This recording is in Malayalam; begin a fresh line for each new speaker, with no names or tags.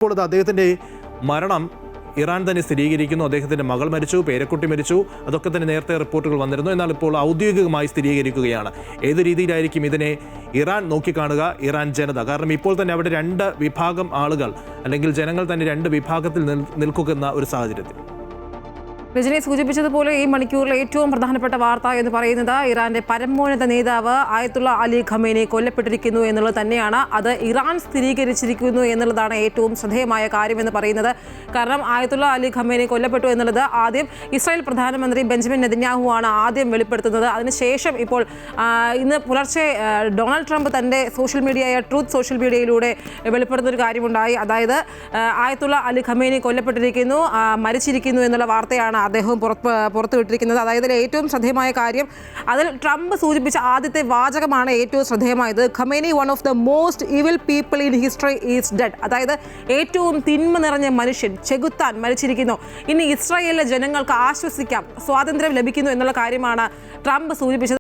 ഇപ്പോൾ അദ്ദേഹത്തിൻ്റെ മരണം ഇറാൻ തന്നെ സ്ഥിരീകരിക്കുന്നു. അദ്ദേഹത്തിൻ്റെ മകൾ മരിച്ചു, പേരക്കുട്ടി മരിച്ചു. അതൊക്കെ തന്നെ നേരത്തെ റിപ്പോർട്ടുകൾ വന്നിരുന്നു. എന്നാൽ ഇപ്പോൾ ഔദ്യോഗികമായി സ്ഥിരീകരിക്കുകയാണ്. ഏത് രീതിയിലായിരിക്കും ഇതിനെ ഇറാൻ നോക്കിക്കാണുക, ഇറാൻ ജനത? കാരണം ഇപ്പോൾ തന്നെ അവിടെ രണ്ട് വിഭാഗം ആളുകൾ അല്ലെങ്കിൽ ജനങ്ങൾ തന്നെ രണ്ട് വിഭാഗത്തിൽ നിൽക്കുന്ന ഒരു സാഹചര്യത്തിൽ
രജനി സൂചിപ്പിച്ചതുപോലെ ഈ മണിക്കൂറിലെ ഏറ്റവും പ്രധാനപ്പെട്ട വാർത്ത എന്ന് പറയുന്നത് ഇറാന്റെ പരമോന്നത നേതാവ് ആയത്തുള്ള അലി ഖമേനി കൊല്ലപ്പെട്ടിരിക്കുന്നു എന്നുള്ളത് തന്നെയാണ്. അത് ഇറാൻ സ്ഥിരീകരിച്ചിരിക്കുന്നു എന്നുള്ളതാണ് ഏറ്റവും ശ്രദ്ധേയമായ കാര്യമെന്ന് പറയുന്നത്. കാരണം ആയത്തുള്ള അലി ഖമേനി കൊല്ലപ്പെട്ടു എന്നുള്ളത് ആദ്യം ഇസ്രായേൽ പ്രധാനമന്ത്രി ബെഞ്ചമിൻ നെതന്യാഹു ആണ് ആദ്യം വെളിപ്പെടുത്തുന്നത്. അതിനുശേഷം ഇപ്പോൾ ഇന്ന് പുലർച്ചെ ഡൊണാൾഡ് ട്രംപ് തൻ്റെ സോഷ്യൽ മീഡിയയായ ട്രൂത്ത് സോഷ്യൽ മീഡിയയിലൂടെ വെളിപ്പെടുത്തുന്ന ഒരു കാര്യമുണ്ടായി. അതായത് ആയത്തുള്ള അലി ഖമേനി കൊല്ലപ്പെട്ടിരിക്കുന്നു, മരിച്ചിരിക്കുന്നു എന്നുള്ള വാർത്തയാണ് അദ്ദേഹം പുറത്തുവിട്ടിരിക്കുന്നത്. അതായത് ഏറ്റവും ശ്രദ്ധേയമായ കാര്യം അതിൽ ട്രംപ് സൂചിപ്പിച്ച ആദ്യത്തെ വാചകമാണ് ഏറ്റവും ശ്രദ്ധേയമായത്. Khamenei one of the most evil people in history is dead. അതായത് ഏറ്റവും തിന്മ നിറഞ്ഞ മനുഷ്യൻ ചെകുത്താൻ മരിച്ചിരിക്കുന്നു. ഇനി ഇസ്രായേലിലെ ജനങ്ങൾക്ക് ആശ്വസിക്കാം, സ്വാതന്ത്ര്യം ലഭിക്കുന്നു എന്നുള്ള കാര്യമാണ് ട്രംപ് സൂചിപ്പിച്ചത്.